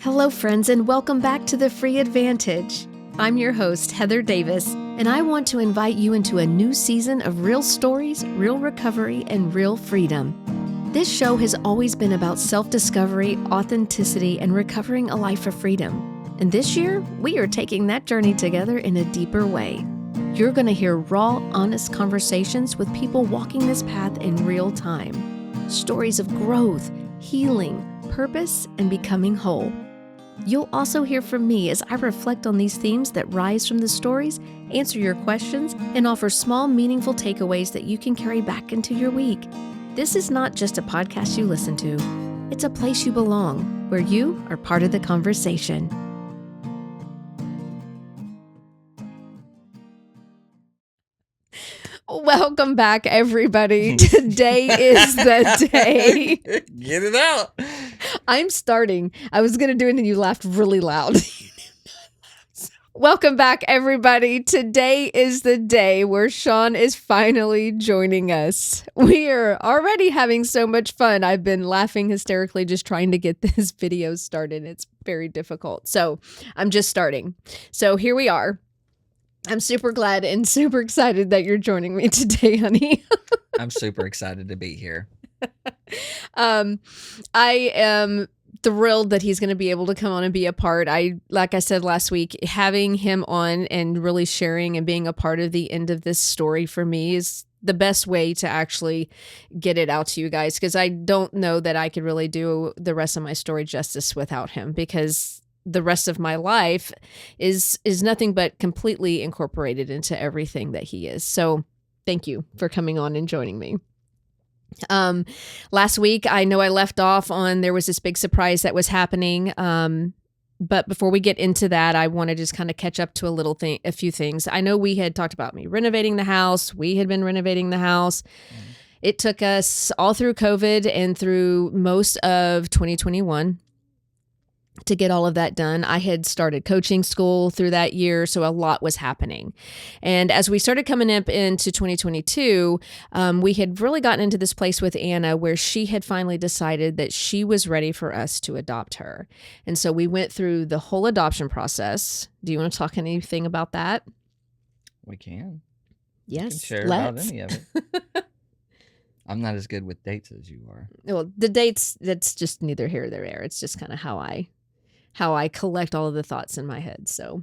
Hello, friends, and welcome back to The Free Advantage. I'm your host, Heather Davis, and I want to invite you into a new season of real stories, real recovery, and real freedom. This show has always been about self-discovery, authenticity, and recovering a life of freedom. And this year, we are taking that journey together in a deeper way. You're going to hear raw, honest conversations with people walking this path in real time. Stories of growth, healing, purpose, and becoming whole. You'll also hear from me as I reflect on these themes that rise from the stories, answer your questions, and offer small, meaningful takeaways that you can carry back into your week. This is not just a podcast you listen to. It's a place you belong, where you are part of the conversation. Welcome back, everybody. Today is the day. Get it out. I'm starting. I was going to do it and you laughed really loud. Welcome back, everybody. Today is the day where Sean is finally joining us. We are already having so much fun. I've been laughing hysterically just trying to get this video started. It's very difficult. So I'm just starting. So here we are. I'm super glad and super excited that you're joining me today, honey. I'm super excited to be here. I am thrilled that he's going to be able to come on and be a part. Like I said last week, having him on and really sharing and being a part of the end of this story for me is the best way to actually get it out to you guys, because I don't know that I could really do the rest of my story justice without him, because the rest of my life is nothing but completely incorporated into everything that he is. So thank you for coming on and joining me. Last week, I know I left off on, there was this big surprise that was happening. But before we get into that, I want to just kind of catch up to a few things. I know we had talked about me renovating the house. We had been renovating the house. It took us all through COVID and through most of 2021 to get all of that done. I had started coaching school through that year, so a lot was happening. And as we started coming up into 2022, we had really gotten into this place with Anna where she had finally decided that she was ready for us to adopt her. And so we went through the whole adoption process. Do you want to talk anything about that? We can. Yes, we can share about any of it. I'm not as good with dates as you are. Well, the dates, that's just neither here nor there. It's just kind of how I collect all of the thoughts in my head. So,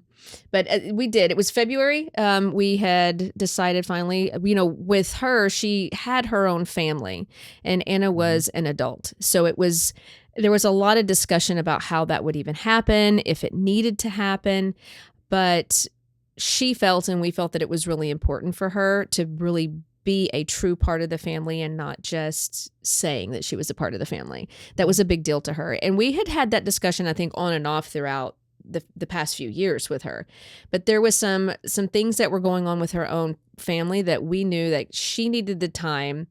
but we did. It was February. We had decided finally, with her, she had her own family and Anna was an adult. So there was a lot of discussion about how that would even happen, if it needed to happen. But she felt, and we felt, that it was really important for her to really be a true part of the family and not just saying that she was a part of the family. That was a big deal to her. And we had that discussion, I think, on and off throughout the past few years with her. But there was some things that were going on with her own family that we knew that she needed the time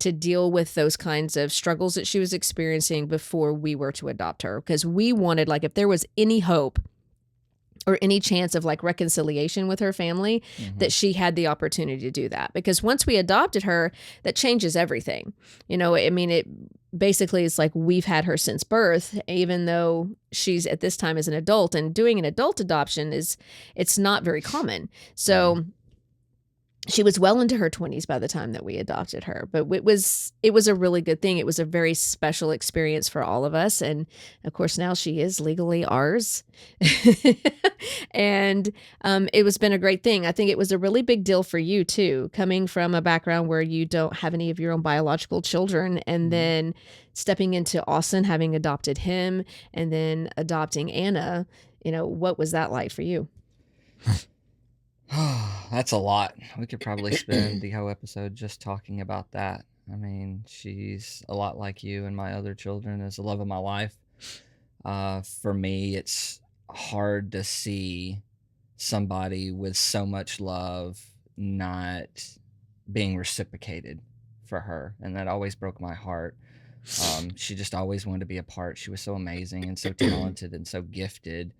to deal with those kinds of struggles that she was experiencing before we were to adopt her. Because we wanted, if there was any hope or any chance of reconciliation with her family, that she had the opportunity to do that. Because once we adopted her, that changes everything. It basically is we've had her since birth, even though she's at this time as an adult, and doing an adult adoption it's not very common. So she was well into her 20s by the time that we adopted her, but it was a really good thing. It was a very special experience for all of us. And of course, now she is legally ours. And it was been a great thing. I think it was a really big deal for you too, coming from a background where you don't have any of your own biological children, and then stepping into Austin, having adopted him, and then adopting Anna. What was that like for you? That's a lot. We could probably spend the whole episode just talking about that. She's a lot like you, and my other children is the love of my life. For me, it's hard to see somebody with so much love not being reciprocated for her, and that always broke my heart. She just always wanted to be a part. She was so amazing and so talented and so gifted.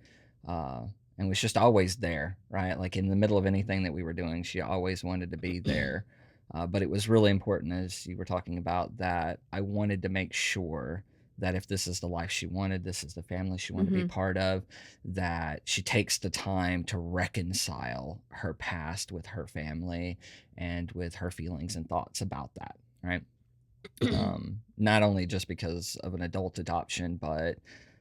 And was just always there, right? In the middle of anything that we were doing, she always wanted to be there. But it was really important, as you were talking about, that I wanted to make sure that if this is the life she wanted, this is the family she wanted to be part of, that she takes the time to reconcile her past with her family and with her feelings and thoughts about that, right? Not only just because of an adult adoption, but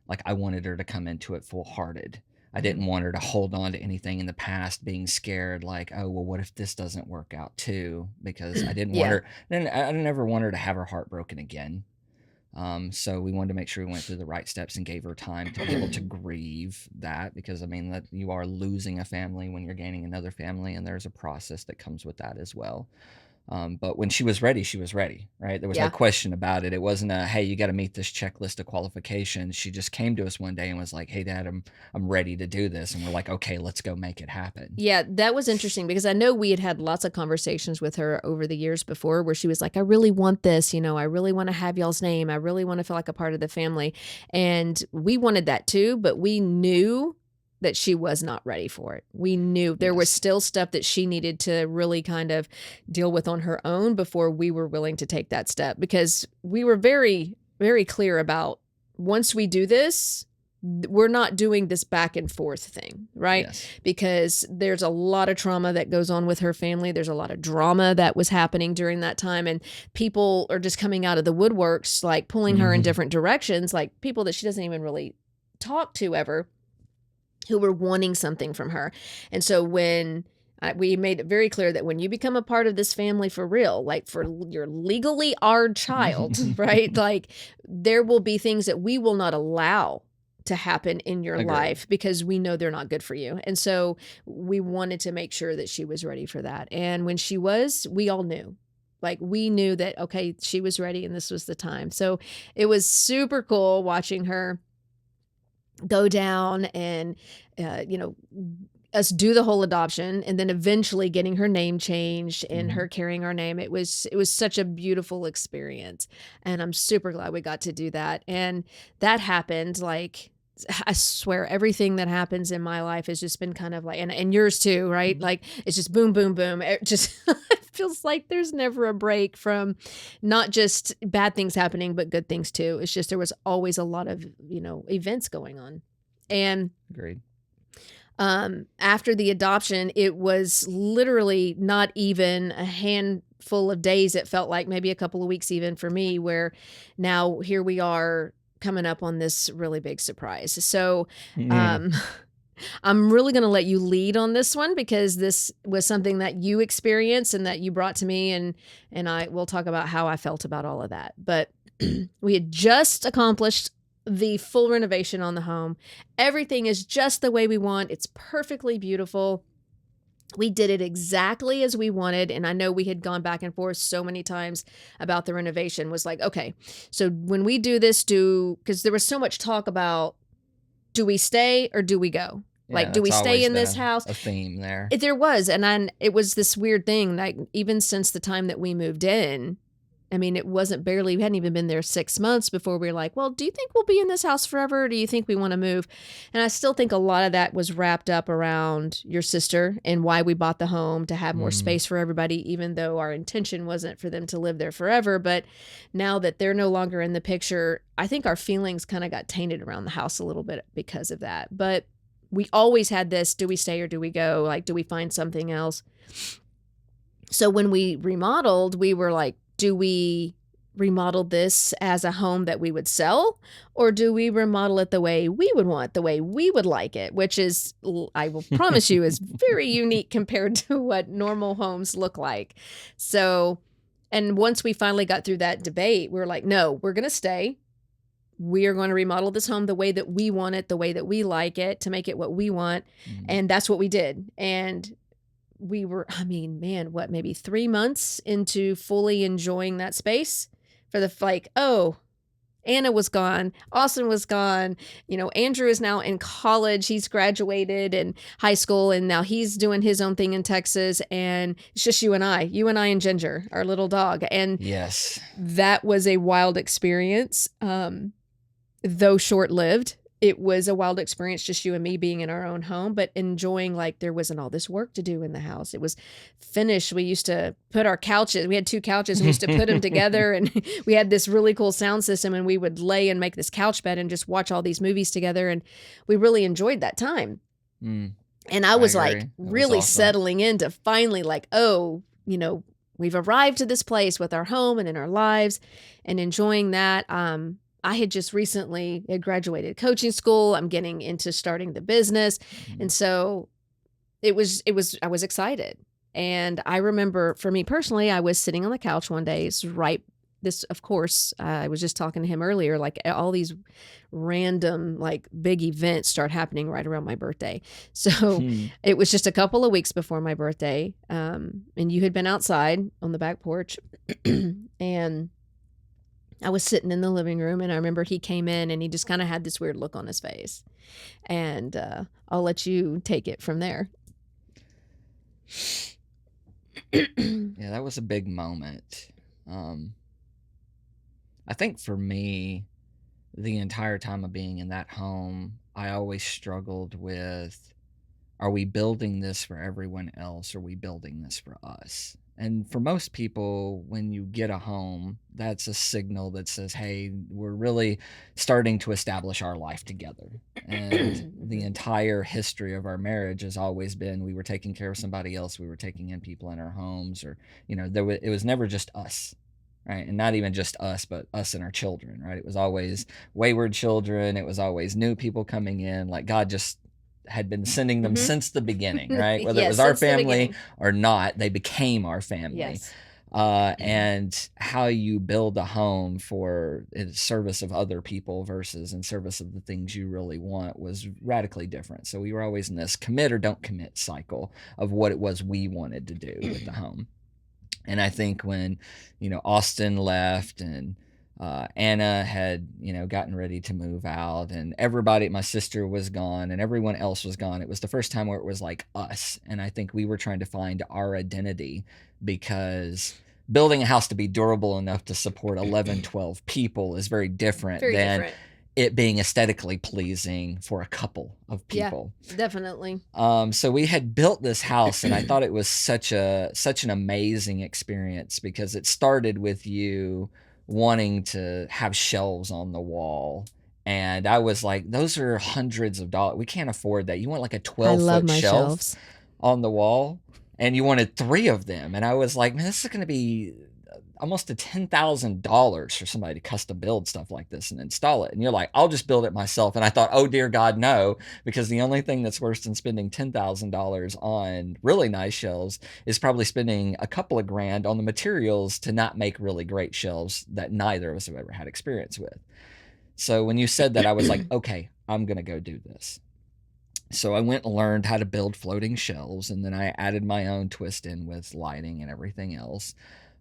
like I wanted her to come into it full hearted. I didn't want her to hold on to anything in the past, being scared, like, oh, well, what if this doesn't work out too? Because I didn't want Yeah. her, then I never want her to have her heart broken again. So we wanted to make sure we went through the right steps and gave her time to be able to grieve that, because I mean that you are losing a family when you're gaining another family, and there's a process that comes with that as well. But when she was ready, right? There was no Yeah. question about it. It wasn't a, hey, you got to meet this checklist of qualifications. She just came to us one day and was like, hey, Dad, I'm ready to do this. And we're like, okay, let's go make it happen. Yeah, that was interesting because I know we had had lots of conversations with her over the years before where she was like, I really want this, I really want to have y'all's name. I really want to feel like a part of the family. And we wanted that too, but we knew that she was not ready for it. We knew there was Yes. still stuff that she needed to really kind of deal with on her own before we were willing to take that step, because we were very, very clear about once we do this, we're not doing this back and forth thing, right? Yes. Because there's a lot of trauma that goes on with her family. There's a lot of drama that was happening during that time. And people are just coming out of the woodworks, like pulling her in different directions, like people that she doesn't even really talk to ever, who were wanting something from her. And so when we made it very clear that when you become a part of this family for real, like for you're legally our child, right? Like there will be things that we will not allow to happen in your Agreed. life because we know they're not good for you. And so we wanted to make sure that she was ready for that. And when she was, we all knew. Like we knew that, okay, she was ready and this was the time. So it was super cool watching her go down and, us do the whole adoption and then eventually getting her name changed and her carrying our name. It was such a beautiful experience. And I'm super glad we got to do that. And that happened like, I swear everything that happens in my life has just been kind of like, and yours too, right? Like it's just boom, boom, boom. It just it feels like there's never a break from not just bad things happening, but good things too. It's just, there was always a lot of, events going on. And Agreed. after the adoption, it was literally not even a handful of days. It felt like maybe a couple of weeks even for me, where now here we are coming up on this really big surprise. So, um, I'm really going to let you lead on this one because this was something that you experienced and that you brought to me, and I will talk about how I felt about all of that. But we had just accomplished the full renovation on the home. Everything is just the way we want. It's perfectly beautiful. We did it exactly as we wanted. And I know we had gone back and forth so many times about the renovation. Was like, okay, so when we do this, because there was so much talk about, do we stay or do we go? Yeah, Like, do we that's stay always in been this house? a theme there. There was. And then it was this weird thing, like even since the time that we moved in, I mean, it wasn't barely, we hadn't even been there 6 months before we were like, well, do you think we'll be in this house forever? Or do you think we want to move? And I still think a lot of that was wrapped up around your sister and why we bought the home, to have more space for everybody, even though our intention wasn't for them to live there forever. But now that they're no longer in the picture, I think our feelings kind of got tainted around the house a little bit because of that. But we always had this, do we stay or do we go? Like, do we find something else? So when we remodeled, we were like, do we remodel this as a home that we would sell, or do we remodel it the way we would want, the way we would like it, which is, I will promise you, is very unique compared to what normal homes look like. So, and once we finally got through that debate, we were like, no, we're going to stay. We are going to remodel this home the way that we want it, the way that we like it, to make it what we want. And that's what we did. And we were, I mean, man, what, maybe 3 months into fully enjoying that space for the, like, oh, Anna was gone. Austin was gone. Andrew is now in college. He's graduated in high school and now he's doing his own thing in Texas. And it's just you and I and Ginger, our little dog. And Yes. that was a wild experience, though short-lived. it was a wild experience, just you and me being in our own home, but enjoying, like, there wasn't all this work to do in the house. It was finished. We used to put our couches, we had 2 couches, and we used to put them together, and we had this really cool sound system, and we would lay and make this couch bed and just watch all these movies together, and we really enjoyed that time. Mm, And I I was, like, agree. That was really awesome. settling into finally, like, oh, we've arrived to this place with our home and in our lives and enjoying that. I had just recently had graduated coaching school. I'm getting into starting the business. And Mhm. so I was excited. And I remember for me personally, I was sitting on the couch one day. It's right this, of course, I was just talking to him earlier, like all these random, like big events start happening right around my birthday. So Hmm. it was just a couple of weeks before my birthday. And you had been outside on the back porch and I was sitting in the living room and I remember he came in and he just kind of had this weird look on his face. And I'll let you take it from there. Yeah, that was a big moment. Um, I think for me, the entire time of being in that home, I always struggled with, are we building this for everyone else? Or are we building this for us? And for most people, when you get a home, that's a signal that says, hey, we're really starting to establish our life together. And the Mhm. entire history of our marriage has always been we were taking care of somebody else, we were taking in people in our homes, or, it was never just us. Right. And not even just us, but us and our children. Right. It was always wayward children. It was always new people coming in. Like God just had been sending them Mhm. since the beginning, right? Whether it Yes, was our since the family beginning. or not, they became our family. Yes. And how you build a home for in service of other people versus in service of the things you really want was radically different. So we were always in this commit or don't commit cycle of what it was we wanted to do with the home. And I think when, Austin left and Anna had, gotten ready to move out and everybody, my sister was gone and everyone else was gone. It was the first time where it was like us. And I think we were trying to find our identity because building a house to be durable enough to support 11, 12 people is very different Very than different. it being aesthetically pleasing for a couple of Yeah, people. definitely. So we had built this house, and I thought it was such an amazing experience because it started with you wanting to have shelves on the wall. And I was like, those are hundreds of dollars. We can't afford that. You want like a I 12 love foot my shelf shelves. on the wall, and you wanted 3 of them. And I was like, man, this is going to be almost to $10,000 for somebody to custom build stuff like this and install it. And you're like, I'll just build it myself. And I thought, oh dear God, no, because the only thing that's worse than spending $10,000 on really nice shelves is probably spending a couple of grand on the materials to not make really great shelves that neither of us have ever had experience with. So when you said that, I was like, okay, I'm going to go do this. So I went and learned how to build floating shelves, and then I added my own twist in with lighting and everything else.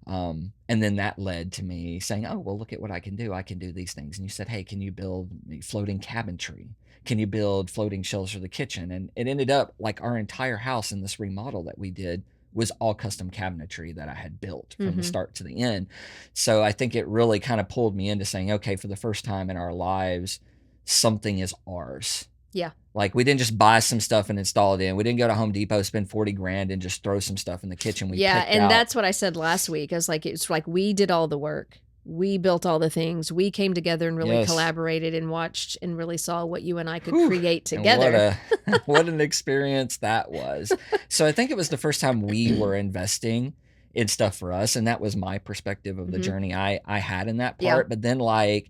And then that led to me saying, oh, well, look at what I can do. I can do these things. And you said, hey, can you build floating cabinetry? Can you build floating shelves for the kitchen? And it ended up like our entire house in this remodel that we did was all custom cabinetry that I had built from the Mhm. start to the end. So I think it really kind of pulled me into saying, okay, for the first time in our lives, something is ours. Yeah. Like we didn't just buy some stuff and install it in. We didn't go to Home Depot, spend 40 grand and just throw some stuff in the kitchen. We Yeah, picked and out. that's what I said last week. I was like, it's like we did all the work. We built all the things. We came together and really Yes. collaborated and watched and really saw what you and I could Whew. create And what together. a what an experience that was. So I think it was the first time we were investing in stuff for us, and that was my perspective of the Mhm. journey I had in that Yeah. part. But then like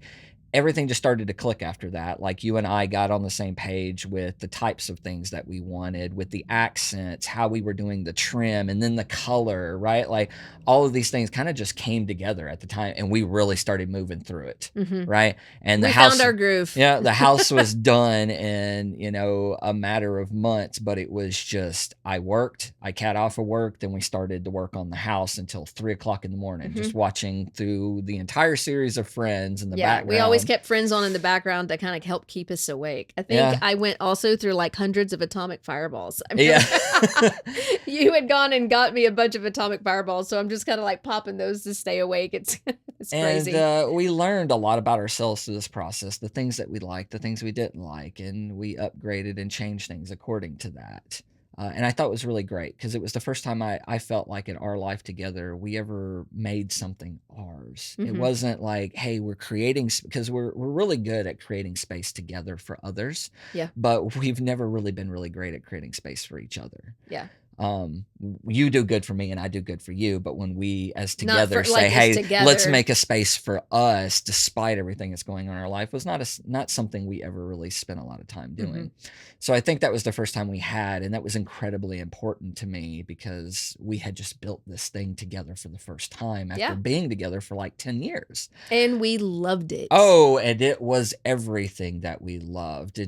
everything just started to click after that. Like you and I got on the same page with the types of things that we wanted, with the accents, how we were doing the trim, and then the color, right? Like all of these things kind of just came together at the time, and we really started moving through it, Mhm. right? And the We found house, our groove. yeah, the house was done in, a matter of months, but it was just, I worked, I got off of work, then we started to work on the house until 3 o'clock in the morning, just Mhm. watching through the entire series of Friends in the Yeah, we background. always always kept friends on in the background to kind of help keep us awake. I think Yeah. I went also through like hundreds of atomic fireballs. I Yeah. remember you had gone and got me a bunch of atomic fireballs, so I'm just kind of like popping those to stay awake. It's And crazy. we learned a lot about ourselves through this process, the things that we liked, the things we didn't like, and we upgraded and changed things according to that. And I thought it was really great because it was the first time I felt like in our life together, we ever made something ours. It Hmm. wasn't like, hey, we're creating, because we're really good at creating space together for others, Yeah, but we've never really been really great at creating space for each other. yeah. You do good for me and I do good for you, but when we as Not together for say, like as hey, let's together. make a space for us despite everything that's going on in our life, was not something we ever really spent a lot of time Hmm. doing. So I think that was the first time we had, and that was incredibly important to me because we had just built this thing together for the first time after Yeah, being together for like 10 years. and we loved it. Oh, and it was everything that we loved.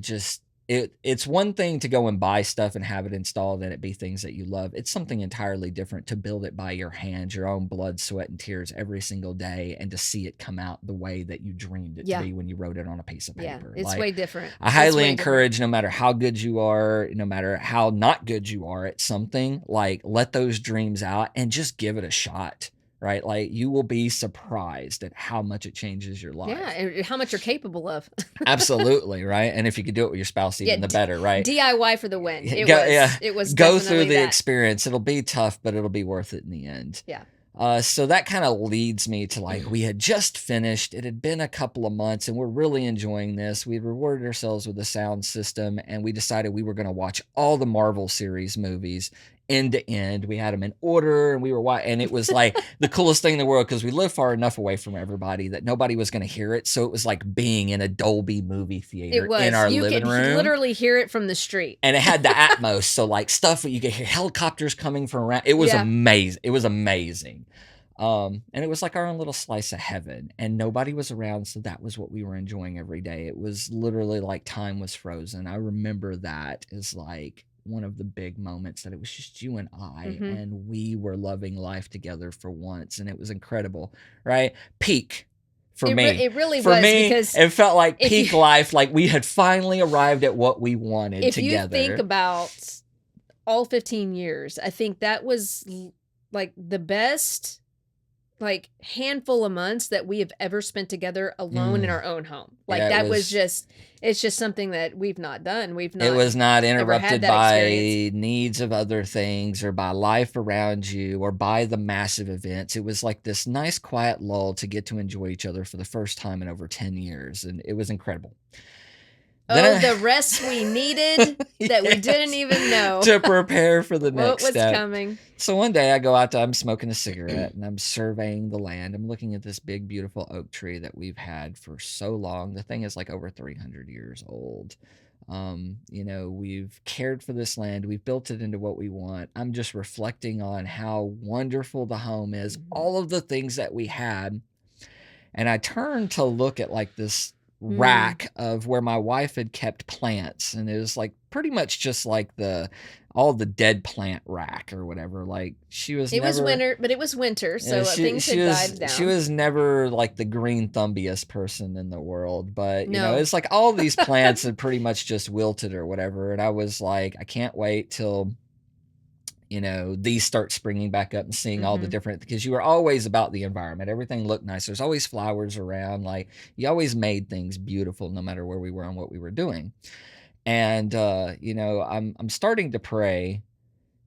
It's one thing to go and buy stuff and have it installed and it be things that you love. It's something entirely different to build it by your hands, your own blood, sweat, and tears every single day, and to see it come out the way that you dreamed it to Yeah, be when you wrote it on a piece of yeah. paper. It's Like, way different. I It's highly way different. encourage, no matter how good you are, no matter how not good you are at something, like let those dreams out and just give it a shot. Right? Like you will be surprised at how much it changes your Yeah, life. and how much you're capable of. Absolutely, right? And if you could do it with your spouse, Yeah, even the better, right? DIY for the win. It Go, was. yeah, It was go through definitely the that. experience. It'll be tough, but it'll be worth it in the end. Yeah. So that kind of leads me to like, we had just finished. It had been a couple of months and we're really enjoying this. We'd rewarded ourselves with a sound system and we decided we were going to watch all the Marvel series movies end to end. We had them in order and we were watching, and it was like the coolest thing in the world because we live far enough away from everybody that nobody was going to hear it. So it was like being in a Dolby movie theater It in was. our You living could room. literally hear it from the street. And it had the Atmos, so like stuff that you could hear, helicopters coming from around. It was Yeah. amazing. It was amazing. And it was like our own little slice of heaven, and nobody was around, so that was what we were enjoying every day. It was literally like time was frozen. I remember that as like one of the big moments that it was just you and I, Mhm. and we were loving life together for once, and it was incredible, right? Peak for me. It really For was me, because it felt like if peak you- life, like we had finally arrived at what we wanted if together. you think about all 15 years, I think that was like the best like handful of months that we have ever spent together alone in our own home. Like Yeah, that was just it's just something that we've not done. We've not it was not ever had interrupted that by experience. needs of other things or by life around you or by the massive events. It was like this nice quiet lull to get to enjoy each other for the first time in over 10 years, and it was incredible. Oh, the rest we needed that we didn't even know. to prepare for the what next was step. coming. So one day I go out I'm smoking a cigarette and I'm surveying the land. I'm looking at this big, beautiful oak tree that we've had for so long. The thing is like over 300 years old. We've cared for this land. We've built it into what we want. I'm just reflecting on how wonderful the home is, all of the things that we had. And I turned to look at like this rack of where my wife had kept plants, and it was like pretty much just like all the dead plant rack or whatever. Like she was It was never winter, but it was winter, so things she had was died down. she was never like the green thumbiest person in the world, but No. it's like all these plants had pretty much just wilted or whatever, and I was like, I can't wait till these start springing back up and seeing all the different, because you were always about the environment. Everything looked nice. There's always flowers around. Like you always made things beautiful no matter where we were and what we were doing. And, I'm starting to pray,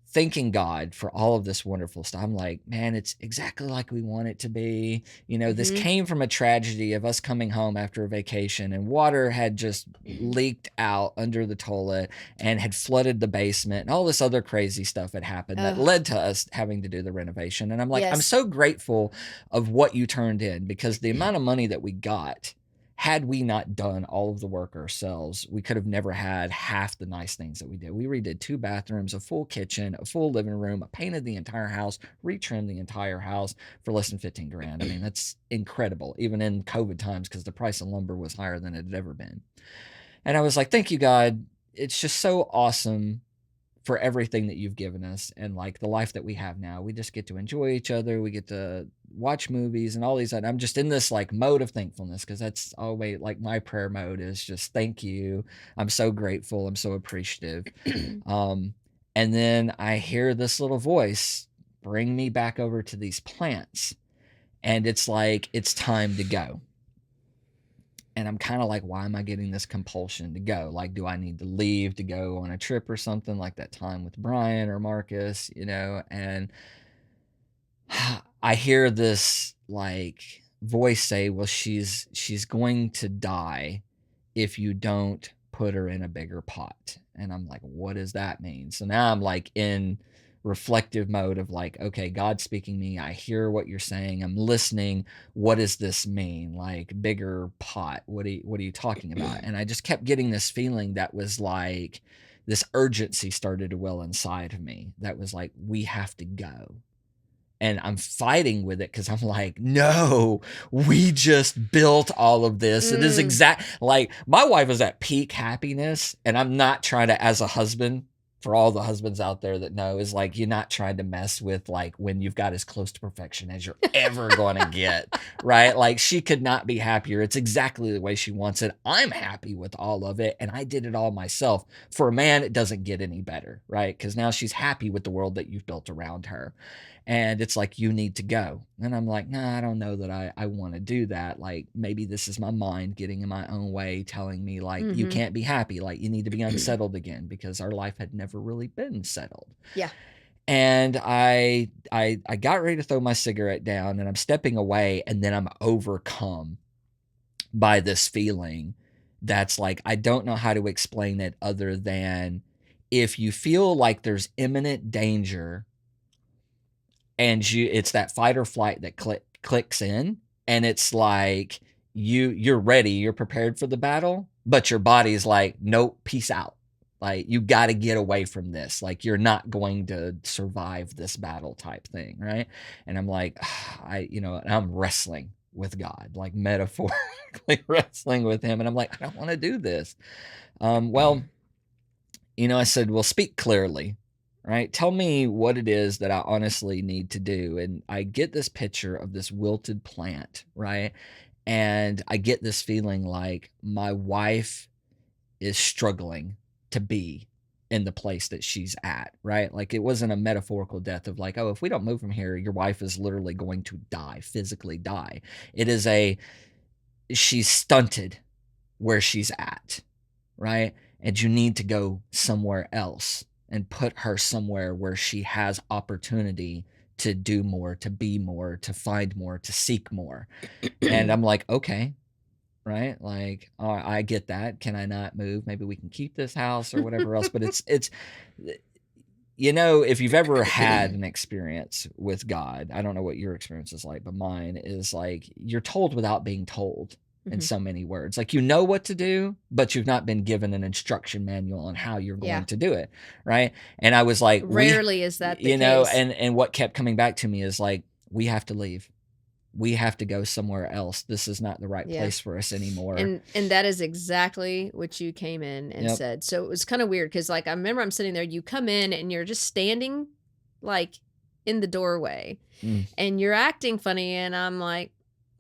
thanking God for all of this wonderful stuff. I'm like, man, it's exactly like we want it to be. This came from a tragedy of us coming home after a vacation and water had just leaked out under the toilet and had flooded the basement and all this other crazy stuff had happened that led to us having to do the renovation. And I'm like, I'm Yes. so grateful of what you turned in, because the amount of money that we got, had we not done all of the work ourselves, we could have never had half the nice things that we did. We redid 2 bathrooms, a full kitchen, a full living room, painted the entire house, retrimmed the entire house for less than 15 grand. I mean, that's incredible, even in COVID times, because the price of lumber was higher than it had ever been. And I was like, thank you, God. It's just so awesome for everything that you've given us and like the life that we have now. We just get to enjoy each other. We get to watch movies and all these. And I'm just in this like mode of thankfulness because that's always like my prayer mode is just thank you. I'm so grateful. I'm so appreciative. Um, and then I hear this little voice bring me back over to these plants. And it's like, it's time to go. And I'm kind of like, why am I getting this compulsion to go? Like, do I need to leave to go on a trip or something like that time with Brian or Marcus, you know? And I hear this like voice say, well, she's going to die if you don't put her in a bigger pot. And I'm like, what does that mean? So now I'm like in reflective mode of like, okay, God's speaking to me. I hear what you're saying. I'm listening. What does this mean? Like bigger pot. What are you talking about? And I just kept getting this feeling that was like this urgency started to well inside of me. That was like, we have to go. And I'm fighting with it because I'm like, no, we just built all of this. It is exact like my wife is at peak happiness, and I'm not trying to, as a husband, for all the husbands out there that know, is like you're not trying to mess with like when you've got as close to perfection as you're ever going to get, right? Like she could not be happier. It's exactly the way she wants it. I'm happy with all of it, and I did it all myself. For a man, it doesn't get any better, right? Because now she's happy with the world that you've built around her. And it's like, you need to go. And I'm like, nah, I don't know that I want to do that. Like, maybe this is my mind getting in my own way, telling me, like, you can't be happy. Like, you need to be unsettled again because our life had never really been settled. Yeah. And I got ready to throw my cigarette down and I'm stepping away. And then I'm overcome by this feeling that's like, I don't know how to explain it other than if you feel like there's imminent danger, and it's that fight or flight that clicks in, and it's like you're ready, you're prepared for the battle, but your body's like, nope, peace out. Like you got to get away from this. Like you're not going to survive this battle type thing, right? And I'm like, I'm wrestling with God, like metaphorically wrestling with him, and I'm like, I don't want to do this. Well, I said, well, speak clearly. Right? Tell me what it is that I honestly need to do. And I get this picture of this wilted plant, right? And I get this feeling like my wife is struggling to be in the place that she's at, right? Like it wasn't a metaphorical death of like, oh, if we don't move from here, your wife is literally going to die, physically die. It is she's stunted where she's at, right? And you need to go somewhere else and put her somewhere where she has opportunity to do more, to be more, to find more, to seek more. And I'm like, okay, right? Like, I get that. Can I not move? Maybe we can keep this house or whatever else. But it's, if you've ever had an experience with God, I don't know what your experience is like, but mine is like, you're told without being told. In so many words, like what to do, but you've not been given an instruction manual on how you're going to do it, right? And I was like, rarely is that the case. And what kept coming back to me is like, we have to leave. We have to go somewhere else. This is not the right place for us anymore. And that is exactly what you came in and said. So it was kind of weird because like I remember I'm sitting there, you come in and you're just standing like in the doorway and you're acting funny, and I'm like,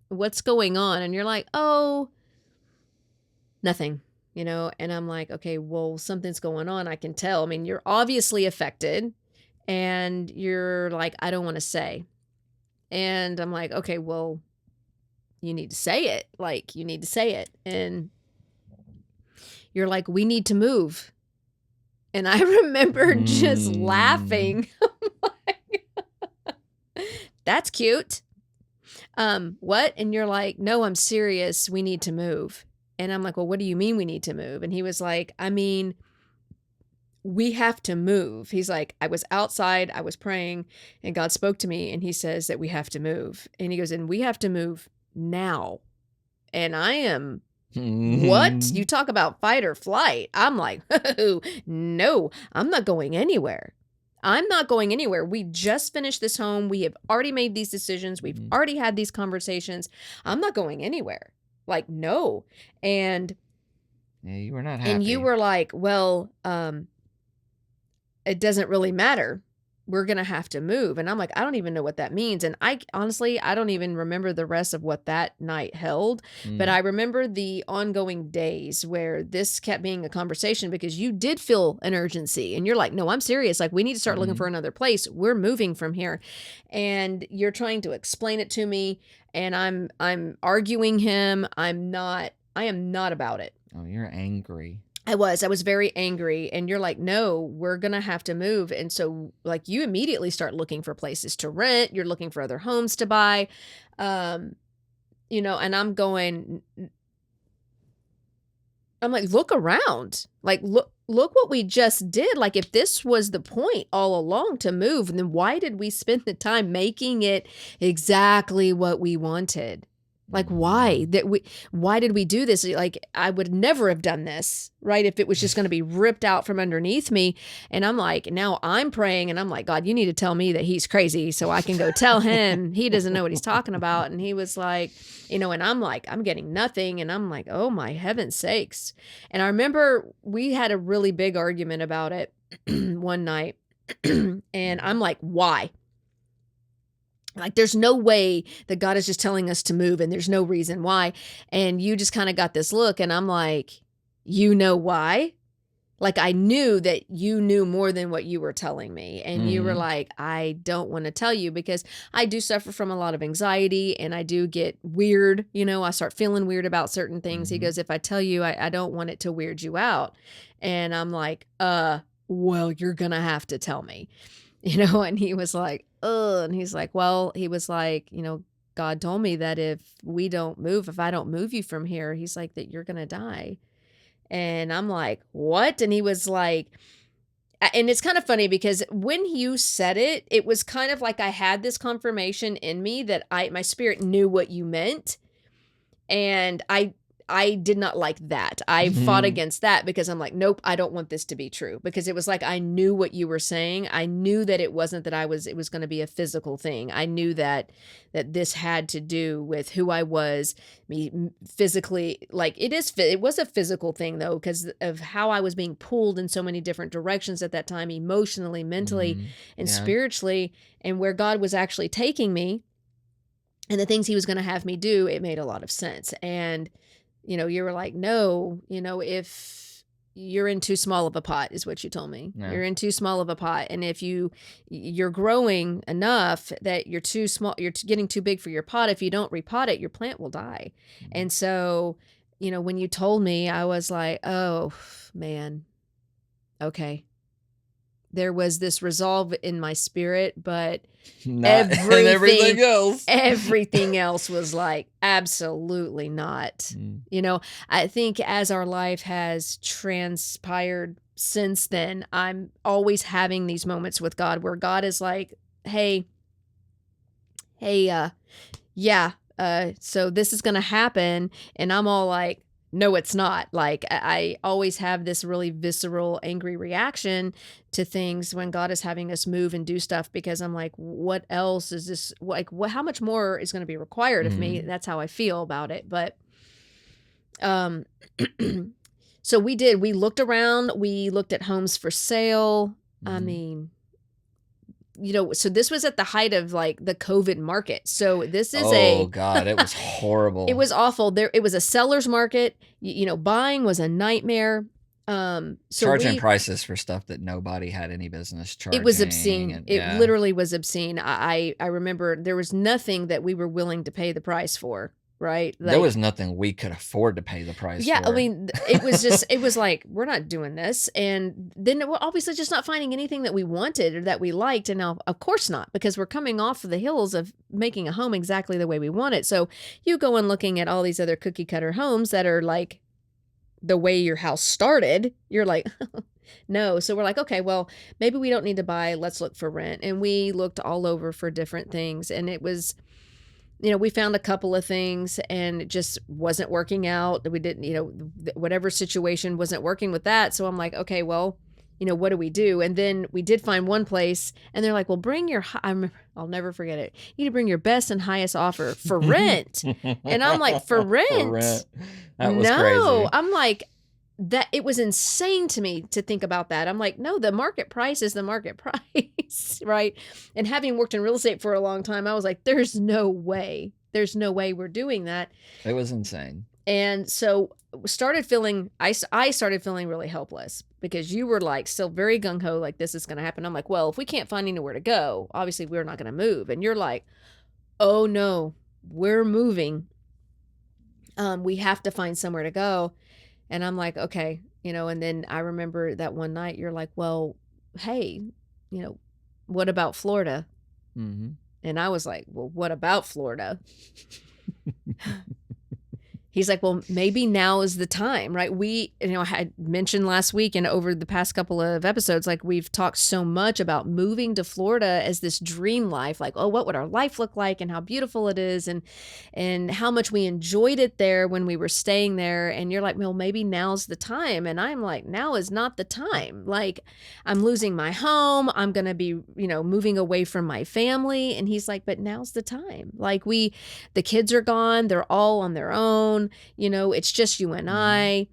what's going on? And you're like, oh, nothing, and I'm like, okay, well, something's going on. I can tell. I mean, you're obviously affected, and you're like, I don't want to say. And I'm like, okay, well, you need to say it. Like, you need to say it. And you're like, we need to move. And I remember just laughing. That's cute. What? And you're like, no, I'm serious. We need to move. And I'm like, well, what do you mean we need to move? And he was like, I mean, we have to move. He's like, I was outside, I was praying, and God spoke to me, and he says that we have to move. And he goes, and we have to move now. And I am, what? You talk about fight or flight. I'm like, oh, no, I'm not going anywhere. I'm not going anywhere. We just finished this home. We have already made these decisions. We've already had these conversations. I'm not going anywhere. Like, no. And yeah, you were not happy. And you were like, well, it doesn't really matter. We're going to have to move. And I'm like, I don't even know what that means. And I honestly, I don't even remember the rest of what that night held, but Mm. I remember the ongoing days where this kept being a conversation because you did feel an urgency and you're like, no, I'm serious. Like we need to start looking for Mhm. another place. We're moving from here. And you're trying to explain it to me and I'm arguing him. I am not about it. Oh, you're angry. I was very angry and you're like, "No, we're gonna have to move." And so like you immediately start looking for places to rent, you're looking for other homes to buy. Um, and I'm going I'm like, "Look around. Like look what we just did. Like if this was the point all along to move, then why did we spend the time making it exactly what we wanted?" Like, why? Mhm. Why did we do this? Like, I would never have done this, right? If it was just gonna be ripped out from underneath me. And I'm like, now I'm praying and I'm like, God, you need to tell me that he's crazy so I can go tell him he doesn't know what he's talking about. And he was like, and I'm like, I'm getting nothing. And I'm like, oh my heaven's sakes. And I remember we had a really big argument about it one night. And I'm like, why? Like, there's no way that God is just telling us to move and there's no reason why. And you just kind of got this look, and I'm like, you know why? Like, I knew that you knew more than what you were telling me. And you were Mhm. like, I don't want to tell you because I do suffer from a lot of anxiety and I do get weird. I start feeling weird about certain things. He Mhm. goes, if I tell you, I don't want it to weird you out. And I'm like, well, you're going to have to tell me. And he was like, "Ugh," and he's like, "Well," he was like, "God told me that if I don't move you from here, he's like, that you're gonna die." And I'm like, "What?" And he was like and it's kind of funny because when you said it, it was kind of like I had this confirmation in me that my spirit knew what you meant, and I did not like that. I fought Mhm. against that because I'm like, "Nope, I don't want this to be true." Because it was like I knew what you were saying. I knew that it wasn't that it was gonna be a physical thing. I knew that this had to do with who I was, me physically like it was a physical thing though because of how I was being pulled in so many different directions at that time, emotionally, mentally, Mhm. and Yeah. spiritually, and where God was actually taking me and the things he was gonna have me do, it made a lot of sense. And you were like, "No, if you're in too small of a pot," is what you told me. Yeah. "You're in too small of a pot, and if you're growing enough that you're too small, getting too big for your pot. If you don't repot it, your plant will die." Mhm. And so, when you told me, I was like, "Oh, man, okay." There was this resolve in my spirit, but Not and everything everything else. everything else was like, absolutely not. Mm. You know, I think as our life has transpired since then, I'm always having these moments with God where God is like, "Hey, hey, yeah, so this is gonna happen," and I'm all like, "No, it's not." Like, I always have this really visceral, angry reaction to things when God is having us move and do stuff because I'm like, "What else is this like, what how much more is gonna be required of me?" Mhm. That's how I feel about it, but, um, so we looked around, we looked at homes for sale. I Mhm. mean, so this was at the height of, like, the COVID market, so this is Oh a god, it was it horrible. was awful. It was a seller's market. Buying was a nightmare. So Charging prices for stuff that nobody had any business it was charging obscene. and It yeah. literally was obscene. I remember there was nothing that we were willing to pay the price for, right? There Like, was nothing we could afford to pay the price yeah, I for. mean, it was like, we're not doing this. And then we're obviously just not finding anything that we wanted or that we liked. And now, of course not, because we're coming off of the hills of making a home exactly the way we want it. So you go and looking at all these other cookie cutter homes that are like the way your house started, you're like, no. So we're like, okay, well, maybe we don't need to buy. Let's look for rent. And we looked all over for different things. And it was, we found a couple of things and it just wasn't working out. We didn't, whatever situation wasn't working with that. So I'm like, okay, well, what do we do? And then we did find one place and they're like, well, bring your, I'll never forget it. You need to bring your best and highest offer for rent. And I'm like, for For rent? rent. That was No. crazy. I'm like, that it was insane to me to think about that. I'm like, no, the market price is the market price, right? And having worked in real estate for a long time, I was like, there's no way. There's no way we're doing that. It was insane. And so I started feeling really helpless because you were like still very gung ho, like this is going to happen. I'm like, well, if we can't find anywhere to go, obviously we're not going to move. And you're like, oh no, we're moving. We have to find somewhere to go. And I'm like, okay, and then I remember that one night you're like, well, hey, what about Florida? Mm-hmm. And I was like, well, what about Florida? He's like, well, maybe now is the time, right? I had mentioned last week and over the past couple of episodes, like we've talked so much about moving to Florida as this dream life, like, oh, what would our life look like and how beautiful it is and how much we enjoyed it there when we were staying there. And you're like, well, maybe now's the time. And I'm like, now is not the time. Like I'm losing my home. I'm going to be, moving away from my family. And he's like, but now's the time. Like the kids are gone. They're all on their own. It's just you and I,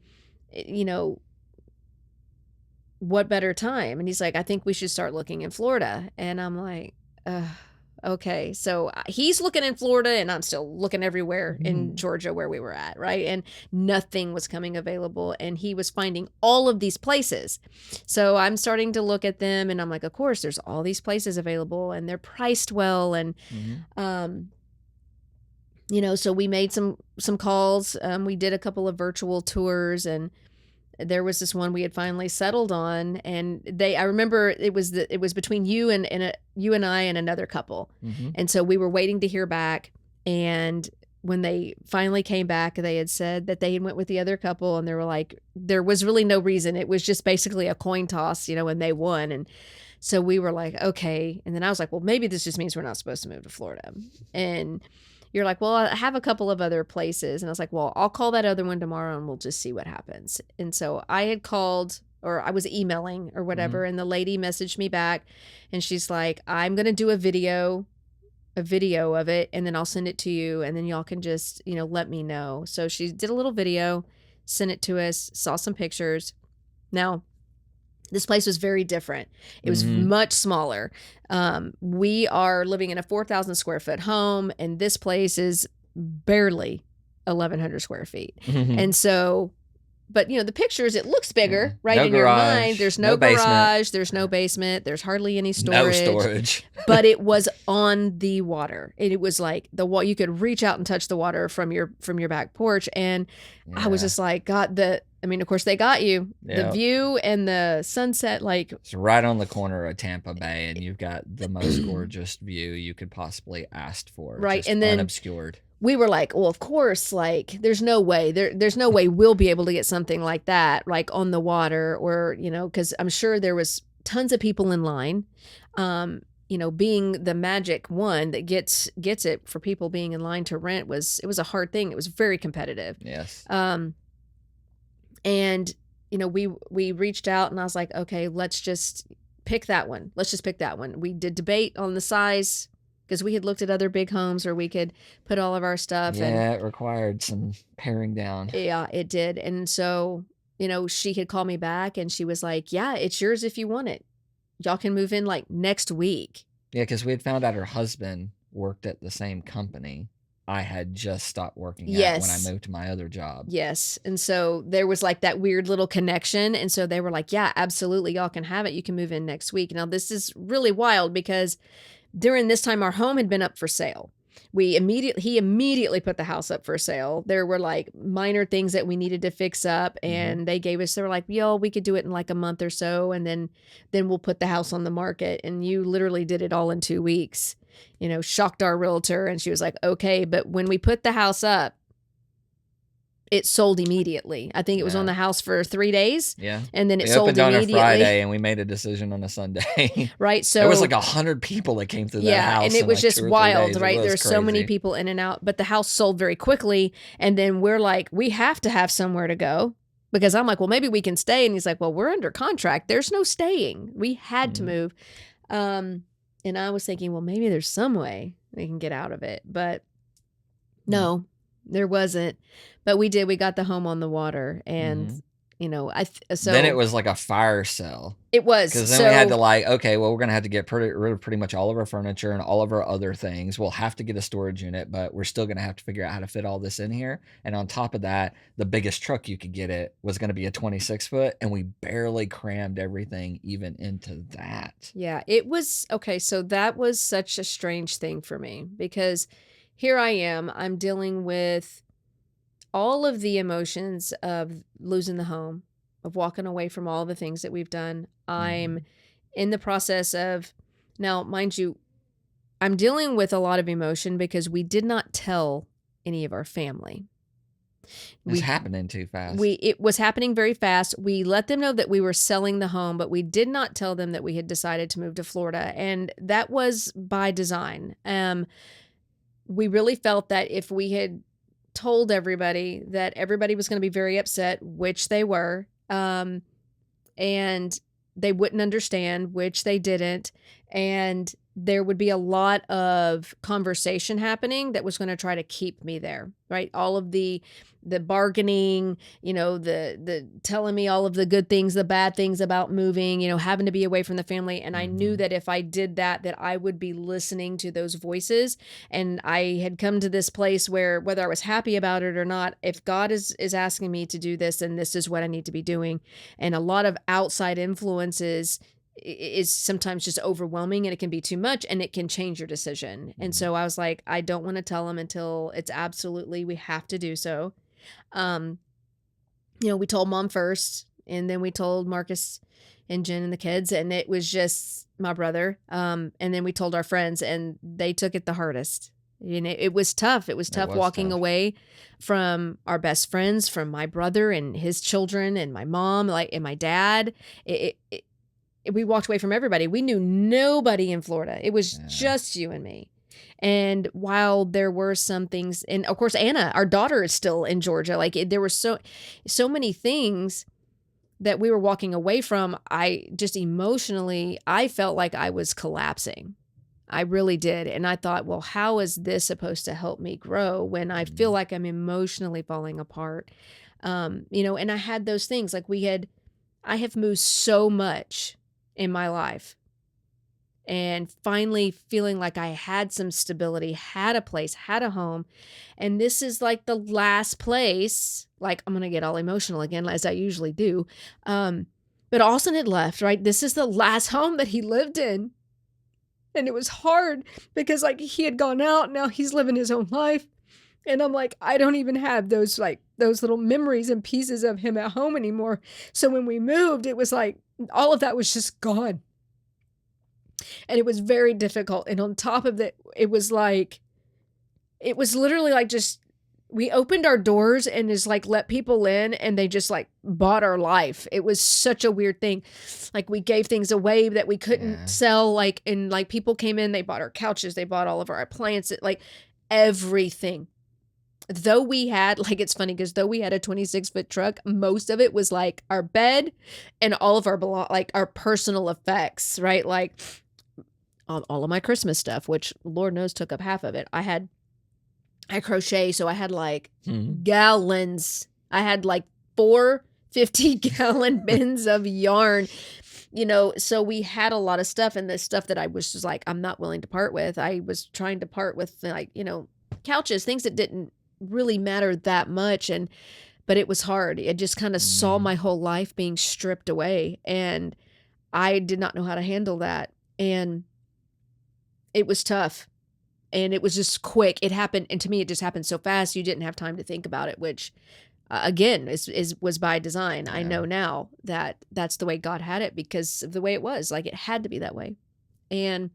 what better time? And he's like, I think we should start looking in Florida. And I'm like, okay. So he's looking in Florida and I'm still looking everywhere in Georgia where we were at. Right. And nothing was coming available. And he was finding all of these places. So I'm starting to look at them and I'm like, of course, there's all these places available and they're priced well. And, so we made some calls. We did a couple of virtual tours and there was this one we had finally settled on. And I remember it was between you and I and another couple. Mm-hmm. And so we were waiting to hear back. And when they finally came back, they had said that they went with the other couple and they were like, there was really no reason. It was just basically a coin toss, and they won. And so we were like, okay. And then I was like, well, maybe this just means we're not supposed to move to Florida. And you're like, well, I have a couple of other places. And I was like, well, I'll call that other one tomorrow and we'll just see what happens. And so I had called or I was emailing or whatever. And the lady messaged me back and she's like, I'm going to do a video of it. And then I'll send it to you. And then y'all can just, let me know. So she did a little video, sent it to us, saw some pictures. Now, this place was very different. It was much smaller. We are living in a 4,000 square foot home, and this place is barely 1,100 square feet. And so, but the pictures, it looks bigger, right? No in garage, your mind. There's no garage, basement. there's no basement, there's hardly any storage. No storage. But it was on the water. It was like you could reach out and touch the water from your back porch. And I was just like, God, of course they got you. The view and the sunset, like it's right on the corner of Tampa Bay, and you've got the most gorgeous view you could possibly ask for. Right, just and then unobscured. We were like, well, of course, like there's no way there's no way we'll be able to get something like that, like on the water, or because I'm sure there was tons of people in line. Being the magic one that gets it for people being in line to rent was a hard thing. It was very competitive. Yes. And we reached out and I was like, okay, let's just pick that one. We did debate on the size because we had looked at other big homes where we could put all of our stuff. Yeah, it required some paring down. Yeah, it did. And so, she had called me back and she was like, yeah, it's yours if you want it. Y'all can move in like next week. Yeah, because we had found out her husband worked at the same company I had just stopped working at when I moved to my other job. Yes. And so there was like that weird little connection. And so they were like, yeah, absolutely. Y'all can have it. You can move in next week. Now, this is really wild because during this time, our home had been up for sale. He immediately put the house up for sale. There were like minor things that we needed to fix up and they were like, yo, we could do it in like a month or so. And then we'll put the house on the market. And you literally did it all in 2 weeks, shocked our realtor. And she was like, okay. But when we put the house up, it sold immediately. I think it was on the house for 3 days. Yeah. And then it sold opened immediately. on a Friday and we made a decision on a Sunday. Right. So there was like 100 people that came through that house. Yeah, and it was just wild, right? There's crazy. So many people in and out, but the house sold very quickly. And then we're like, we have to have somewhere to go. Because I'm like, well, maybe we can stay. And he's like, well, we're under contract. There's no staying. We had to move. And I was thinking, well, maybe there's some way we can get out of it. But no, there wasn't. But we did. We got the home on the water. And Then it So was like a fire sale. it was. 'Cause then we had to, So like, okay, well, we're gonna have to get rid of pretty much all of our furniture and all of our other things. We'll have to get a storage unit, but we're still gonna have to figure out how to fit all this in here. And on top of that, the biggest truck you could get it was gonna be a 26 foot, and we barely crammed everything even into that. yeah, it was okay. So that was such a strange thing for me because here I am, I'm dealing with all of the emotions of losing the home, of walking away from all the things that we've done. I'm Mhm. in the process of, now, mind you, I'm dealing with a lot of emotion because we did not tell any of our family. It's We happening too fast. we It was happening very fast. We let them know that we were selling the home, but we did not tell them that we had decided to move to Florida, and that was by design. We really felt that if we had told everybody, that everybody was going to be very upset, which they were, and they wouldn't understand, which they didn't, and there would be a lot of conversation happening that was going to try to keep me there, right? All of the bargaining, the telling me all of the good things, the bad things about moving, having to be away from the family, and I knew Mhm. that if I did that, that I would be listening to those voices. And I had come to this place where, whether I was happy about it or not, if God is asking me to do this, then this is what I need to be doing. And a lot of outside influences is sometimes just overwhelming, and it can be too much, and it can change your decision. And Mhm. so I was like, I don't want to tell them until it's absolutely, we have to do so. um we told mom first, and then we told Marcus and Jen and the kids, and it was just my brother. And then we told our friends, and they took it the hardest. It was tough. It was It tough was walking tough. away from our best friends, from my brother and his children, and my mom, like, and my dad. We walked away from everybody. We knew nobody in Florida. It was Yeah. just you and me. And while there were some things, and of course, Anna, our daughter, is still in Georgia. Like, there were so many things that we were walking away from. I just emotionally, I felt like I was collapsing. I really did. And I thought, well, how is this supposed to help me grow when I feel Mhm. like I'm emotionally falling apart? And I had those things like I have moved so much in my life, and finally feeling like I had some stability, had a place, had a home. And this is like the last place, like, I'm going to get all emotional again, as I usually do. But Austin had left, right? This is the last home that he lived in. And it was hard because, like, he had gone out. Now he's living his own life. And I'm like, I don't even have those, like, those little memories and pieces of him at home anymore. So when we moved, it was like all of that was just gone. And it was very difficult. And on top of that, it was literally like, just, we opened our doors and just, like, let people in, and they just, like, bought our life. It was such a weird thing. Like, we gave things away that we couldn't Yeah. sell, like, and, like, people came in, they bought our couches, they bought all of our appliances, like, everything. Though we had, like, it's funny because though we had a 26-foot truck, most of it was like our bed and all of our like, our personal effects, right? Like, all of my Christmas stuff, which Lord knows took up half of it. I crochet, so I had, like, Mhm. gallons. I had, like, 4 50-gallon bins of yarn, so we had a lot of stuff, and the stuff that I was just like, I'm not willing to part with. I was trying to part with, like, couches, things that didn't really matter that much, but it was hard. I just kinda saw Mhm. my whole life being stripped away, and I did not know how to handle that, and it was tough. And it was just quick. It happened, and to me, it just happened so fast, you didn't have time to think about it, which, again, is was by design. I Yeah. know now that that's the way God had it because of the way it was, like, it had to be that way. And,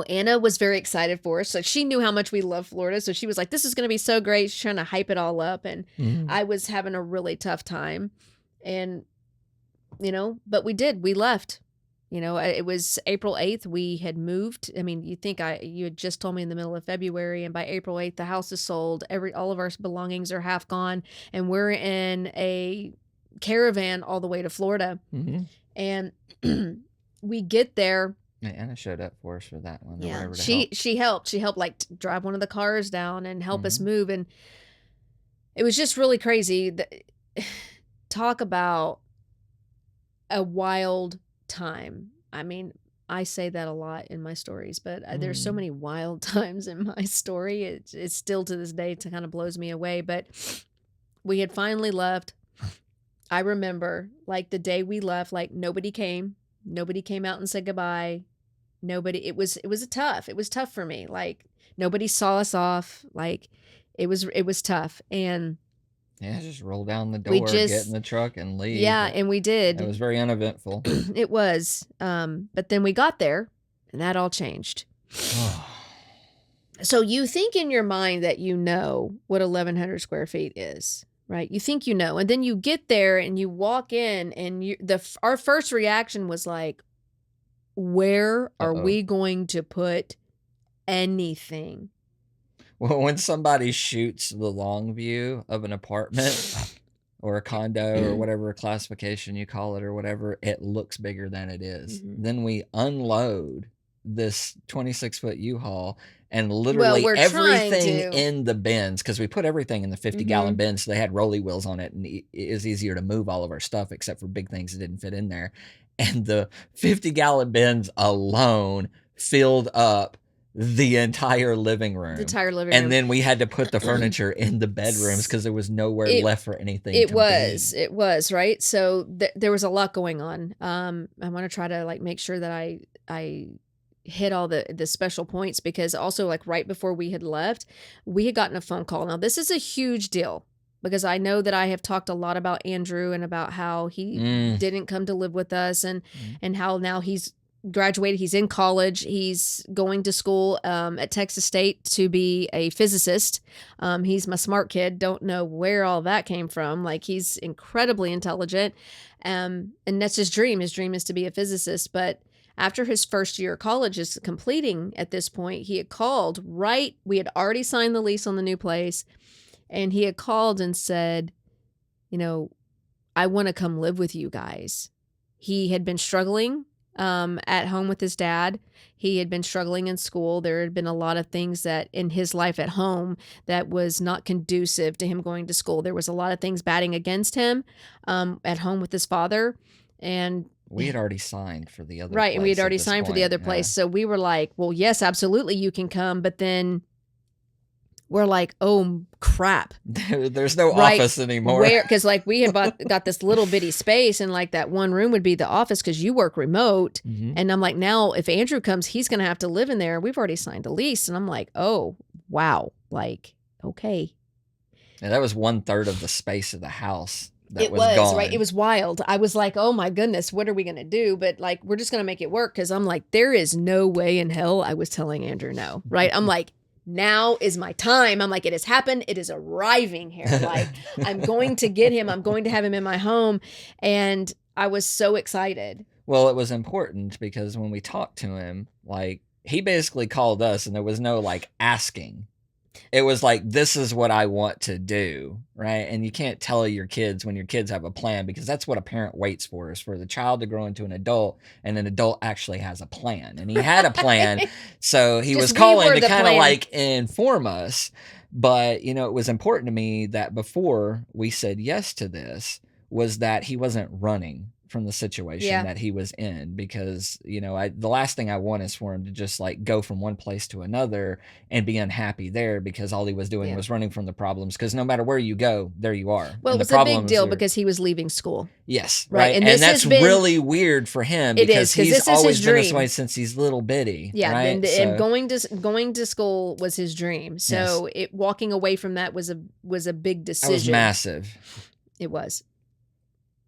Anna was very excited for us, so she knew how much we love Florida, so she was like, "This is gonna be so great." She's trying to hype it all up, and Mhm. I was having a really tough time, and, but we did, we left. It was April 8th, we had moved. I mean, you had just told me in the middle of February, and by April 8th, the house is sold. All of our belongings are half gone, and we're in a caravan all the way to Florida. Mhm. And we get there. Yeah, Anna showed up for us for that one or Yeah, whatever to she help. she helped. She helped, like, drive one of the cars down and help us Mhm. move, and it was just really crazy. talk about a wild time. I mean, I say that a lot in my stories, but there's so Mm. many wild times in my story. It's still to this day, it kind of blows me away. But we had finally left. I remember like the day we left, like nobody came. Nobody came out and said goodbye. Nobody, it was tough for me. Like nobody saw us off. Like it was tough. And Yeah, just roll down the we door, get in just, the truck, and leave. yeah, It, and we it did. was very uneventful. It was. But then we got there and that all changed. So you think in your mind that you know what 1,100 square feet is, right? You think you know, and then you get there and you walk in, and our first reaction was like, where are Uh-oh. we going to put anything? Well, when somebody shoots the long view of an apartment or a condo or whatever classification you call it or whatever, it looks bigger than it is. Mhm. Then we unload this 26-foot U-Haul and Well, literally we're trying everything to. in the bins, because we put everything in the 50-gallon Mhm. bins, so they had rolly wheels on it, and it is easier to move all of our stuff except for big things that didn't fit in there. And the 50-gallon bins alone filled up the entire living The room. entire living And room. then we had to put the furniture in the bedrooms because there was nowhere It- left for anything It to was, be. it was, right? So there was a lot going on. I want to try to like make sure that I hit all the special points, because also like right before we had left, we had gotten a phone call. Now this is a huge deal because I know that I have talked a lot about Andrew and about how he didn't come to live with us, and how now he's graduated. He's in college. He's going to school at Texas State to be a physicist. He's my smart kid. Don't know where all that came from. Like he's incredibly intelligent. And that's his dream. His dream is to be a physicist. But after his first year of college is completing at this point, he had called we had already signed the lease on the new place. And he had called and said, you know, I want to come live with you guys. He had been struggling at home with his dad. He had been struggling in school. There had been a lot of things that in his life at home that was not conducive to him going to school. There was a lot of things batting against him at home with his father. And we had already signed for the other right, place and we had at already this signed for the point, other place. So we were like, well, yes, absolutely, you can come. But then we're like, oh crap, there's no right, office anymore. Where? Because like we had got this little bitty space, and like that one room would be the office because you work remote. And I'm like, now if Andrew comes, he's gonna have to live in there. We've already signed a lease, and I'm like, oh wow, like okay. And that was 1/3 of the space of the house. It was gone. Right. It was wild. I was like, oh my goodness, what are we going to do? But like, we're just going to make it work. Cause I'm like, there is no way in hell. I was telling Andrew no, right? I'm like, now is my time. I'm like, it has happened. It is arriving here. Like, I'm going to get him. I'm going to have him in my home. And I was so excited. Well, it was important because when we talked to him, like he basically called us and there was no like asking. It was like, this is what I want to do, right? And you can't tell your kids when your kids have a plan, because that's what a parent waits for, is for the child to grow into an adult, and an adult actually has a plan. And he had a plan, so he was calling to kind of like inform us. But, you know, it was important to me that before we said yes to this was that he wasn't running from the situation that he was in, because, you know, the last thing I want is for him to just like go from one place to another and be unhappy there, because all he was doing was running from the problems, because no matter where you go, there you are. Well, and it was a big deal because he was leaving school. Yes. Right. And that's really weird for him, because he's always been this way since he's little bitty. Yeah. Right? And going to school was his dream. So walking away from that was a big decision. That was massive. It was.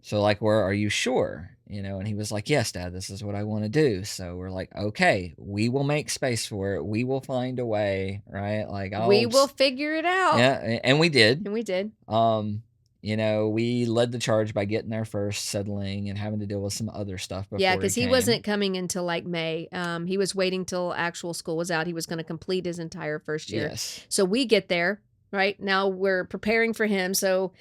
So like, are you sure? You know, and he was like, yes, Dad, this is what I want to do. So we're like, okay, we will make space for it. We will find a way, right? Like we will figure it out. Yeah. And we did. And we did. You know, we led the charge by getting there first, settling, and having to deal with some other stuff before. Yeah, because he wasn't coming until like May. He was waiting till actual school was out. He was going to complete his entire first year. Yes. So we get there, right? Now we're preparing for him. So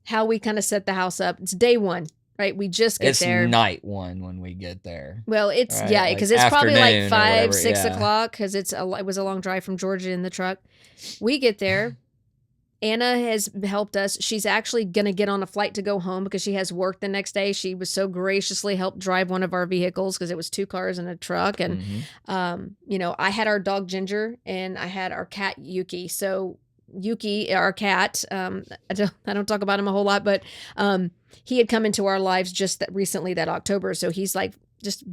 how we kind of set the house up, it's day one, right? We just get there. It's night one when we get there. Well, it's right? because it's probably like 5, 6 yeah. o'clock, because it was a long drive from Georgia in the truck. We get there, Anna has helped us. She's actually gonna get on a flight to go home because she has work the next day. She was so graciously helped drive one of our vehicles because it was 2 cars and a truck, and, Mhm. I had our dog Ginger, and I had our cat Yuki. So, Yuki, our cat, I don't talk about him a whole lot, but, he had come into our lives just that recently that October, so he's, like, just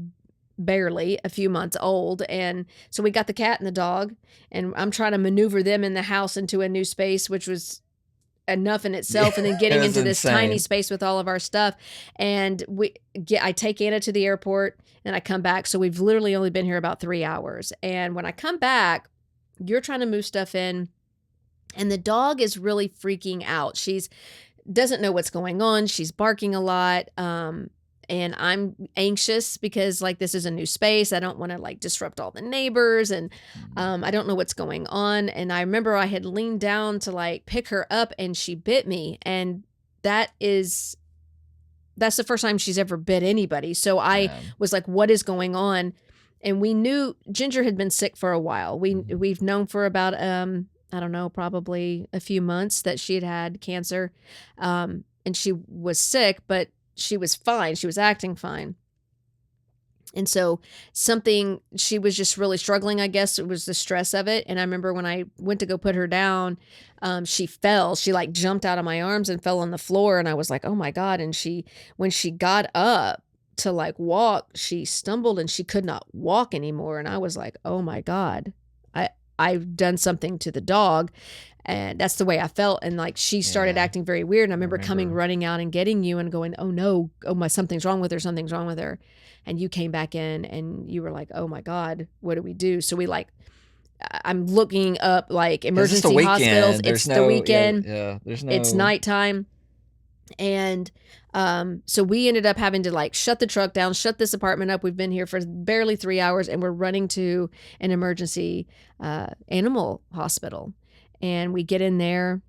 barely a few months old, and so we got the cat and the dog, and I'm trying to maneuver them in the house into a new space, which was enough in Yeah, itself, and then it getting was into this tiny insane. space with all of our stuff, and I take Anna to the airport, and I come back, so we've literally only been here about 3 hours, and when I come back, you're trying to move stuff in, and the dog is really freaking out. She's doesn't know what's going on. She's barking a lot. And I'm anxious because like this is a new space. I don't want to like disrupt all the neighbors and Mm. I don't know what's going on. And I remember I had leaned down to like pick her up and she bit me. And that is that's the first time she's ever bit anybody. So I Yeah. was like, what is going on? And we knew Ginger had been sick for a while. Mhm. We've known for about I don't know, probably a few months that she had had cancer. And she was sick, but she was fine. She was acting fine. And so something she was just really struggling, I guess it was the stress of it. And I remember when I went to go put her down, she fell. She like jumped out of my arms and fell on the floor. And I was like, oh my God. And when she got up to like walk, she stumbled and she could not walk anymore. And I was like, oh my God, I, I've done something to the dog. And that's the way I felt. And like she started Yeah, acting very weird. And I I remember coming remember. running out and getting you and going, oh no, oh my, something's wrong with her, something's wrong with her. And you came back in and you were like, oh my God, what do we do? So we like, I'm looking up like 'Cause it's the emergency hospitals. weekend, there's It's the no yeah, weekend, yeah, there's it's no nighttime. And so we ended up having to like shut the truck down, shut this apartment up. We've been here for barely 3 hours and we're running to an emergency animal hospital. And we get in there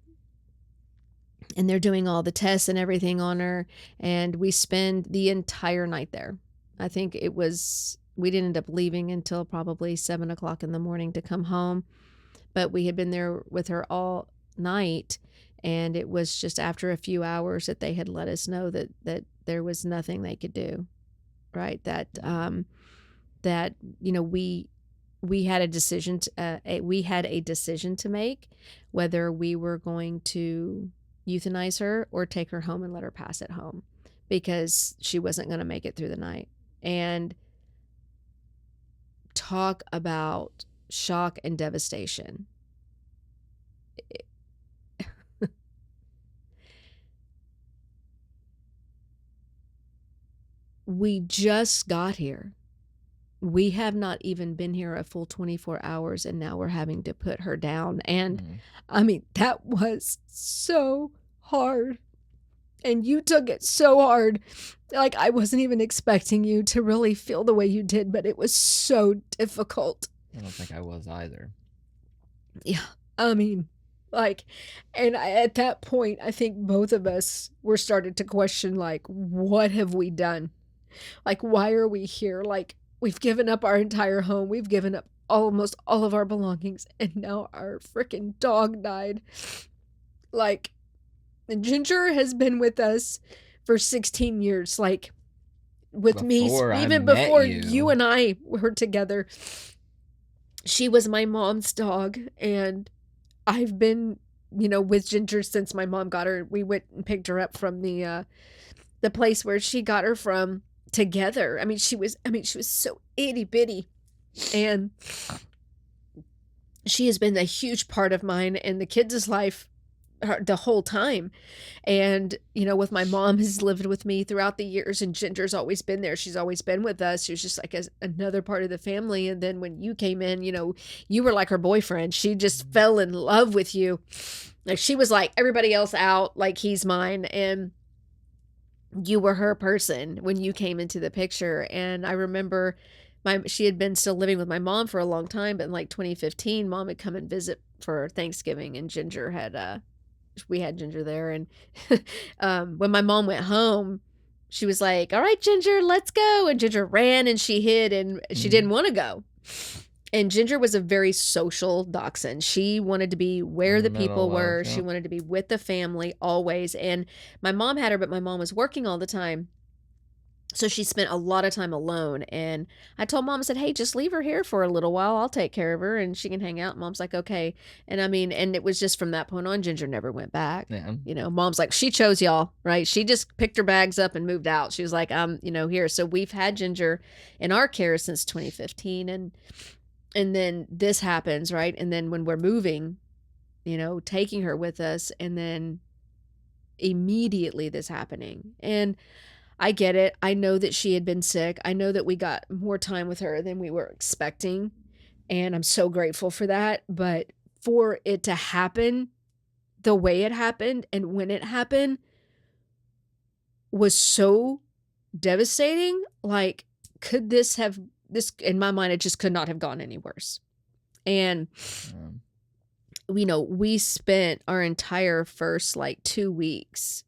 and they're doing all the tests and everything on her. And we spend the entire night there. I think we didn't end up leaving until probably 7 o'clock in the morning to come home. But we had been there with her all night. And it was just after a few hours that they had let us know that there was nothing they could do. Right. That, we had a decision we had a decision to make whether we were going to euthanize her or take her home and let her pass at home because she wasn't going to make it through the night. And talk about shock and devastation. We just got here. We have not even been here a full 24 hours and now we're having to put her down. And Mhm. I mean, that was so hard. And you took it so hard. Like, I wasn't even expecting you to really feel the way you did, but it was so difficult. I don't think I was either. Yeah. I mean, like, and at that point, I think both of us were started to question, like, what have we done? Like, why are we here? Like, we've given up our entire home. We've given up almost all of our belongings. And now our freaking dog died. Like, and Ginger has been with us for 16 years. Like, with me, Before I even met before you you, and I were together, she was my mom's dog. And I've been, with Ginger since my mom got her. We went and picked her up from the place where she got her from together. She was so itty bitty. And she has been a huge part of mine and the kids' life the whole time. And, with my mom has lived with me throughout the years and Ginger's always been there. She's always been with us. She was just like another part of the family. And then when you came in, you were like her boyfriend. She just fell in love with you. Like she was like everybody else out, like he's mine. And you were her person when you came into the picture. And I remember she had been still living with my mom for a long time, but in like 2015, mom had come and visit for Thanksgiving and Ginger had we had Ginger there. And when my mom went home, she was like, all right, Ginger, let's go. And Ginger ran and she hid and she mhm, didn't want to go. And Ginger was a very social dachshund. She wanted to be where the Middle people love, were. She yeah. wanted to be with the family always. And my mom had her, but my mom was working all the time. So she spent a lot of time alone. And I told mom, I said, hey, just leave her here for a little while. I'll take care of her and she can hang out. Mom's like, okay. And I mean, and it was just from that point on, Ginger never went back. Yeah. You know, mom's like, she chose y'all, right? She just picked her bags up and moved out. She was like, here. So we've had Ginger in our care since 2015. And then this happens, right? And then when we're moving, taking her with us, and then immediately this happening. And I get it. I know that she had been sick. I know that we got more time with her than we were expecting. And I'm so grateful for that. But for it to happen the way it happened and when it happened was so devastating. Like, could this, in my mind, it just could not have gone any worse. And, Um, we spent our entire first 2 weeks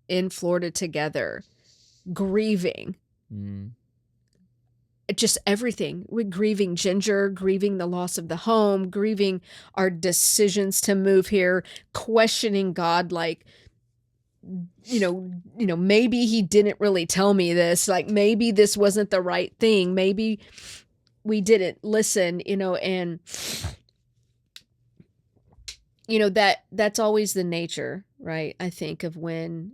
in Florida together, grieving mm, just everything. We're grieving Ginger, grieving the loss of the home, grieving our decisions to move here, questioning God, maybe he didn't really tell me this, maybe this wasn't the right thing, maybe we didn't listen, and that's always the nature, right? I think of when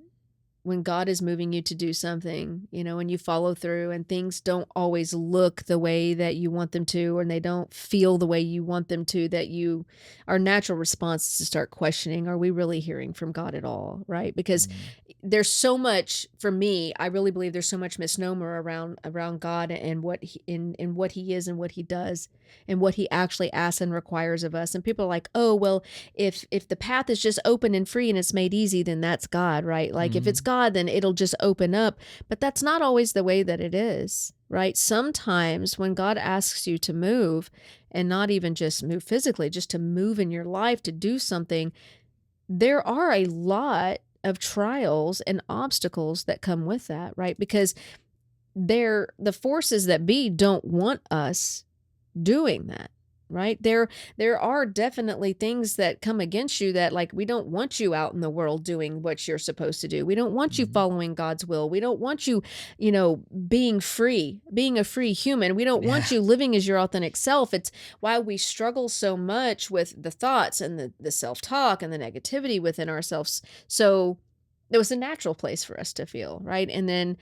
God is moving you to do something, and you follow through and things don't always look the way that you want them to, and they don't feel the way you want them to, our natural response is to start questioning, are we really hearing from God at all? Right? Because mm, there's so much, for me, I really believe there's so much misnomer around God and what what he is and what he does and what he actually asks and requires of us. And people are like, oh, well, if the path is just open and free and it's made easy, then that's God, right? Like if it's mm, God, then it'll just open up. But that's not always the way that it is, right? Sometimes when God asks you to move, and not even just move physically, just to move in your life, to do something, there are a lot of trials and obstacles that come with that, right? Because the forces that be don't want us doing that, right? There are definitely things that come against you that, we don't want you out in the world doing what you're supposed to do. We don't want you mm. following God's will. We don't want you, being free, being a free human. We don't Yeah. want you living as your authentic self. It's why we struggle so much with the thoughts and the self-talk and the negativity within ourselves. So it was a natural place for us to feel, right? And then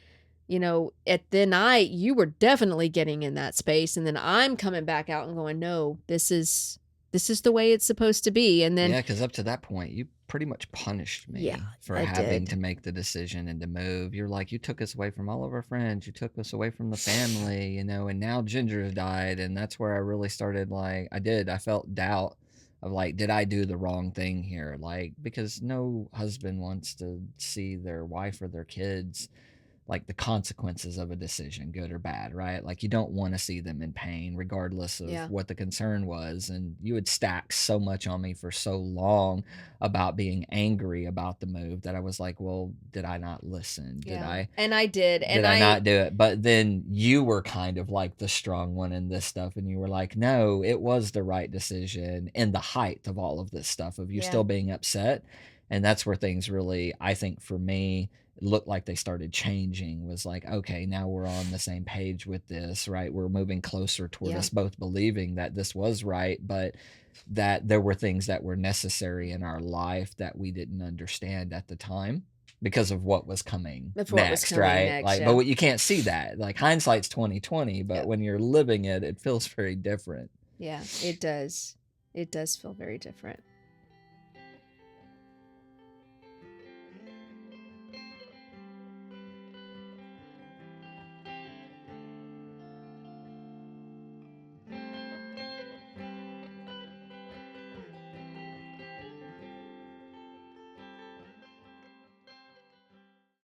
you were definitely getting in that space, and then I'm coming back out and going, no, this is the way it's supposed to be. And then, Yeah, because up to that point, you pretty much punished yeah, me for I having did. to make the decision and to move. You're like, you took us away from all of our friends. You took us away from the family, and now Ginger's died. And that's where I really started, I felt doubt of did I do the wrong thing here? Because no husband wants to see their wife or their kids the consequences of a decision, good or bad, right? You don't want to see them in pain, regardless of Yeah. what the concern was. And you would stack so much on me for so long about being angry about the move that I was like, well, did I not listen? Did Yeah. I And I did. did And I not do it? But then you were kind of like the strong one in this stuff, and you were like, no, it was the right decision in the height of all of this stuff of you yeah. still being upset. And that's where things really, I think for me, looked like they started changing, was like, okay, now we're on the same page with this, right? We're moving closer toward Yeah. us both believing that this was right, but that there were things that were necessary in our life that we didn't understand at the time because of what was coming Before what was next, coming right? next. But Yeah. what you can't see that. Hindsight's 2020, but Yep. when you're living it, it feels very different. Yeah. It does. It does feel very different.